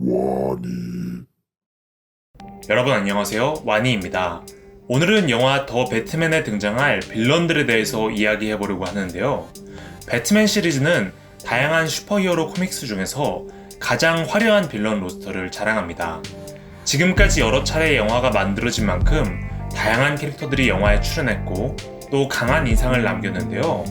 와니. 여러분 안녕하세요, 와니입니다. 오늘은 영화 더 배트맨에 등장할 빌런들에 대해서 이야기해보려고 하는데요. 배트맨 시리즈는 다양한 슈퍼히어로 코믹스 중에서 가장 화려한 빌런 로스터를 자랑합니다. 지금까지 여러 차례 영화가 만들어진 만큼 다양한 캐릭터들이 영화에 출연했고 또 강한 인상을 남겼는데요.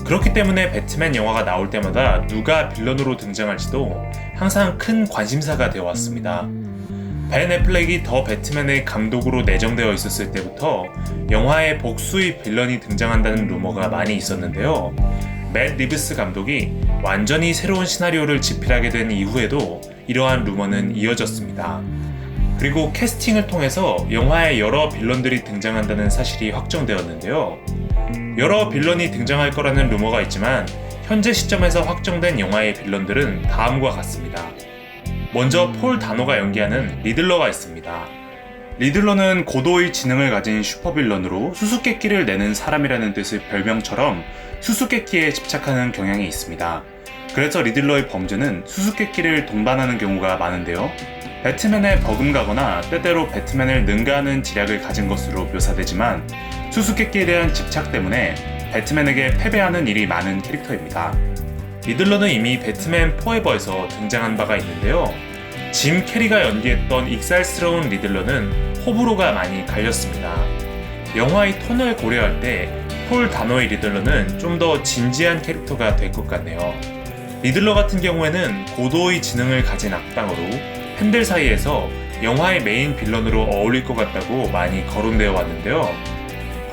그렇기 때문에 배트맨 영화가 나올 때마다 누가 빌런으로 등장할지도 항상 큰 관심사가 되어왔습니다. 벤 애플렉이 더 배트맨의 감독으로 내정되어 있었을 때부터 영화에 복수의 빌런이 등장한다는 루머가 많이 있었는데요. 맷 리브스 감독이 완전히 새로운 시나리오를 집필하게 된 이후에도 이러한 루머는 이어졌습니다. 그리고 캐스팅을 통해서 영화에 여러 빌런들이 등장한다는 사실이 확정되었는데요. 여러 빌런이 등장할 거라는 루머가 있지만 현재 시점에서 확정된 영화의 빌런들은 다음과 같습니다. 먼저 폴 다노가 연기하는 리들러가 있습니다. 리들러는 고도의 지능을 가진 슈퍼빌런으로 수수께끼를 내는 사람이라는 뜻의 별명처럼 수수께끼에 집착하는 경향이 있습니다. 그래서 리들러의 범죄는 수수께끼를 동반하는 경우가 많은데요. 배트맨에 버금가거나 때때로 배트맨을 능가하는 지략을 가진 것으로 묘사되지만 수수께끼에 대한 집착 때문에 배트맨에게 패배하는 일이 많은 캐릭터입니다. 리들러는 이미 배트맨 포에버에서 등장한 바가 있는데요. 짐 캐리가 연기했던 익살스러운 리들러는 호불호가 많이 갈렸습니다. 영화의 톤을 고려할 때 폴 다노의 리들러는 좀 더 진지한 캐릭터가 될 것 같네요. 리들러 같은 경우에는 고도의 지능을 가진 악당으로 팬들 사이에서 영화의 메인 빌런으로 어울릴 것 같다고 많이 거론되어 왔는데요.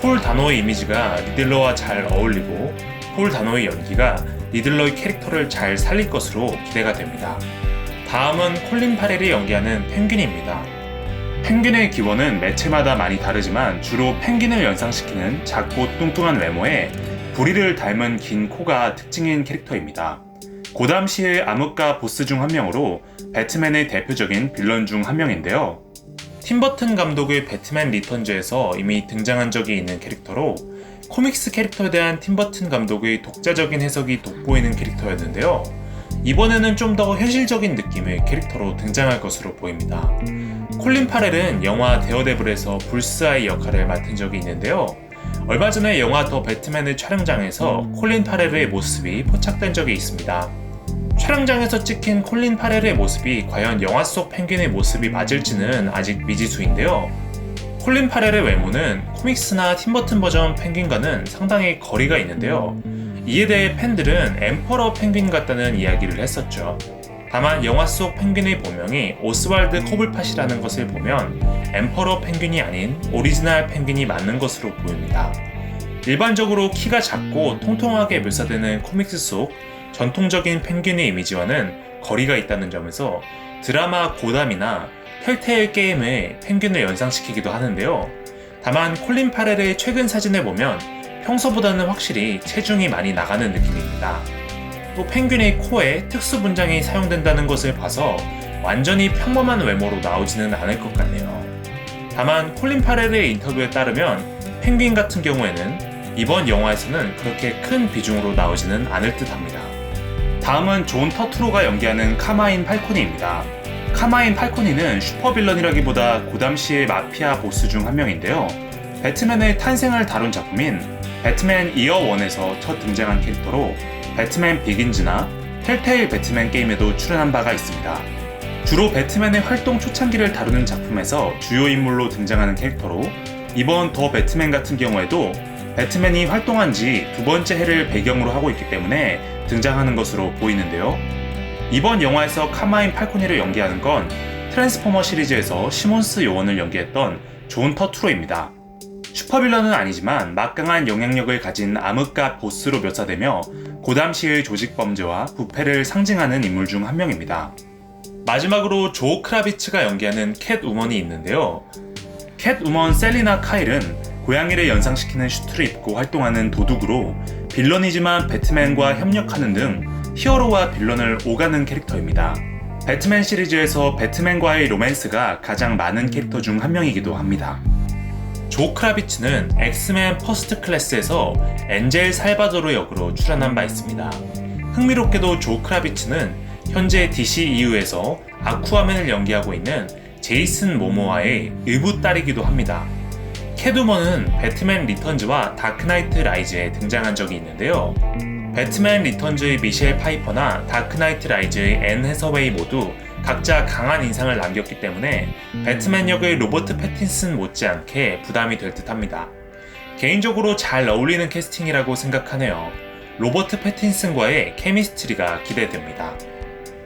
폴 다노의 이미지가 리들러와 잘 어울리고 폴 다노의 연기가 리들러의 캐릭터를 잘 살릴 것으로 기대가 됩니다. 다음은 콜린 파렐이 연기하는 펭귄입니다. 펭귄의 기원은 매체마다 많이 다르지만 주로 펭귄을 연상시키는 작고 뚱뚱한 외모에 부리를 닮은 긴 코가 특징인 캐릭터입니다. 고담 시의 암흑가 보스 중 한 명으로 배트맨의 대표적인 빌런 중 한 명인데요. 팀버튼 감독의 배트맨 리턴즈에서 이미 등장한 적이 있는 캐릭터로 코믹스 캐릭터에 대한 팀버튼 감독의 독자적인 해석이 돋보이는 캐릭터였는데요. 이번에는 좀 더 현실적인 느낌의 캐릭터로 등장할 것으로 보입니다. 콜린 파렐은 영화 데어데블에서 불스아의 역할을 맡은 적이 있는데요. 얼마 전에 영화 더 배트맨의 촬영장에서 콜린 파렐의 모습이 포착된 적이 있습니다. 촬영장에서 찍힌 콜린 파렐의 모습이 과연 영화 속 펭귄의 모습이 맞을지는 아직 미지수인데요. 콜린 파렐의 외모는 코믹스나 팀버튼 버전 펭귄과는 상당히 거리가 있는데요. 이에 대해 팬들은 엠퍼러 펭귄 같다는 이야기를 했었죠. 다만 영화 속 펭귄의 본명이 오스왈드 코블팟이라는 것을 보면 엠퍼러 펭귄이 아닌 오리지널 펭귄이 맞는 것으로 보입니다. 일반적으로 키가 작고 통통하게 묘사되는 코믹스 속 전통적인 펭귄의 이미지와는 거리가 있다는 점에서 드라마 고담이나 텔테일 게임의 펭귄을 연상시키기도 하는데요. 다만 콜린 파렐의 최근 사진을 보면 평소보다는 확실히 체중이 많이 나가는 느낌입니다. 또 펭귄의 코에 특수 분장이 사용된다는 것을 봐서 완전히 평범한 외모로 나오지는 않을 것 같네요. 다만 콜린 파렐의 인터뷰에 따르면 펭귄 같은 경우에는 이번 영화에서는 그렇게 큰 비중으로 나오지는 않을 듯 합니다. 다음은 존 터투로가 연기하는 카마인 팔코니입니다. 카마인 팔코니는 슈퍼빌런이라기보다 고담 시의 마피아 보스 중 한 명인데요. 배트맨의 탄생을 다룬 작품인 배트맨 이어 1에서 첫 등장한 캐릭터로 배트맨 비긴즈나 텔테일 배트맨 게임에도 출연한 바가 있습니다. 주로 배트맨의 활동 초창기를 다루는 작품에서 주요 인물로 등장하는 캐릭터로 이번 더 배트맨 같은 경우에도 배트맨이 활동한 지 두 번째 해를 배경으로 하고 있기 때문에 등장하는 것으로 보이는데요. 이번 영화에서 카마인 팔코니를 연기하는 건 트랜스포머 시리즈에서 시몬스 요원을 연기했던 존 터투로입니다. 슈퍼빌런은 아니지만 막강한 영향력을 가진 암흑가 보스로 묘사되며 고담 시의 조직 범죄와 부패를 상징하는 인물 중 한 명입니다. 마지막으로 조 크라비츠가 연기하는 캣우먼이 있는데요. 캣우먼 셀리나 카일은 고양이를 연상시키는 슈트를 입고 활동하는 도둑으로 빌런이지만 배트맨과 협력하는 등 히어로와 빌런을 오가는 캐릭터입니다. 배트맨 시리즈에서 배트맨과의 로맨스가 가장 많은 캐릭터 중 한 명이기도 합니다. 조 크라비츠는 엑스맨 퍼스트 클래스에서 엔젤 살바도르 역으로 출연한 바 있습니다. 흥미롭게도 조 크라비츠는 현재 DCEU에서 아쿠아맨을 연기하고 있는 제이슨 모모아의 의붓 딸이기도 합니다. 캣우먼은 배트맨 리턴즈와 다크나이트 라이즈에 등장한 적이 있는데요. 배트맨 리턴즈의 미셸 파이퍼나 다크나이트 라이즈의 앤 해서웨이 모두 각자 강한 인상을 남겼기 때문에 배트맨 역의 로버트 패틴슨 못지않게 부담이 될 듯합니다. 개인적으로 잘 어울리는 캐스팅이라고 생각하네요. 로버트 패틴슨과의 케미스트리가 기대됩니다.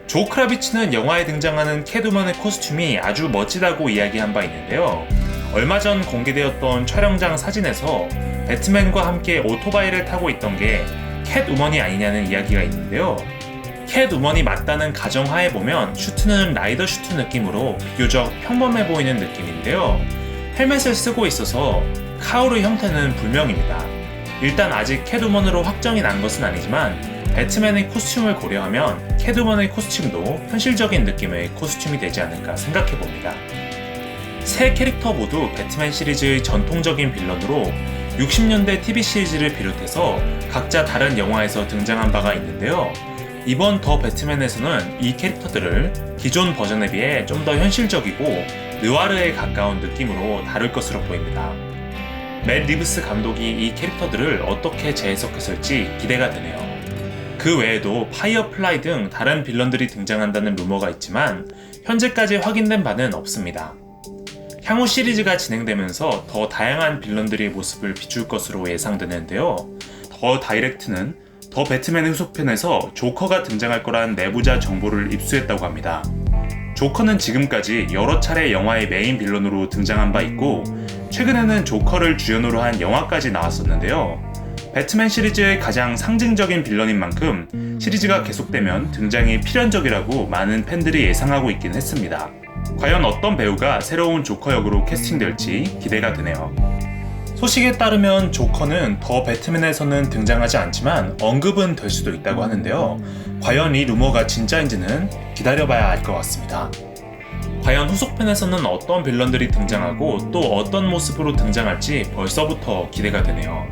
조 크라비츠는 영화에 등장하는 캣우먼의 코스튬이 아주 멋지다고 이야기한 바 있는데요. 얼마 전 공개되었던 촬영장 사진에서 배트맨과 함께 오토바이를 타고 있던 게 캣우먼이 아니냐는 이야기가 있는데요. 캣우먼이 맞다는 가정하에 보면 슈트는 라이더 슈트 느낌으로 비교적 평범해 보이는 느낌인데요. 헬멧을 쓰고 있어서 카우르 형태는 불명입니다. 일단 아직 캣우먼으로 확정이 난 것은 아니지만 배트맨의 코스튬을 고려하면 캣우먼의 코스튬도 현실적인 느낌의 코스튬이 되지 않을까 생각해봅니다. 세 캐릭터 모두 배트맨 시리즈의 전통적인 빌런으로 60년대 TV 시리즈를 비롯해서 각자 다른 영화에서 등장한 바가 있는데요. 이번 더 배트맨에서는 이 캐릭터들을 기존 버전에 비해 좀 더 현실적이고 느와르에 가까운 느낌으로 다룰 것으로 보입니다. 맷 리브스 감독이 이 캐릭터들을 어떻게 재해석했을지 기대가 되네요. 그 외에도 파이어플라이 등 다른 빌런들이 등장한다는 루머가 있지만 현재까지 확인된 바는 없습니다. 향후 시리즈가 진행되면서 더 다양한 빌런들의 모습을 비출 것으로 예상되는데요. 더 다이렉트는 더 배트맨의 후속편에서 조커가 등장할 거란 내부자 정보를 입수했다고 합니다. 조커는 지금까지 여러 차례 영화의 메인 빌런으로 등장한 바 있고 최근에는 조커를 주연으로 한 영화까지 나왔었는데요. 배트맨 시리즈의 가장 상징적인 빌런인 만큼 시리즈가 계속되면 등장이 필연적이라고 많은 팬들이 예상하고 있긴 했습니다. 과연 어떤 배우가 새로운 조커 역으로 캐스팅될지 기대가 되네요. 소식에 따르면 조커는 더 배트맨에서는 등장하지 않지만 언급은 될 수도 있다고 하는데요. 과연 이 루머가 진짜인지는 기다려봐야 알 것 같습니다. 과연 후속편에서는 어떤 빌런들이 등장하고 또 어떤 모습으로 등장할지 벌써부터 기대가 되네요.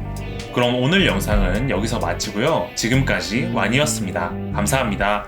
그럼 오늘 영상은 여기서 마치고요. 지금까지 완이었습니다. 감사합니다.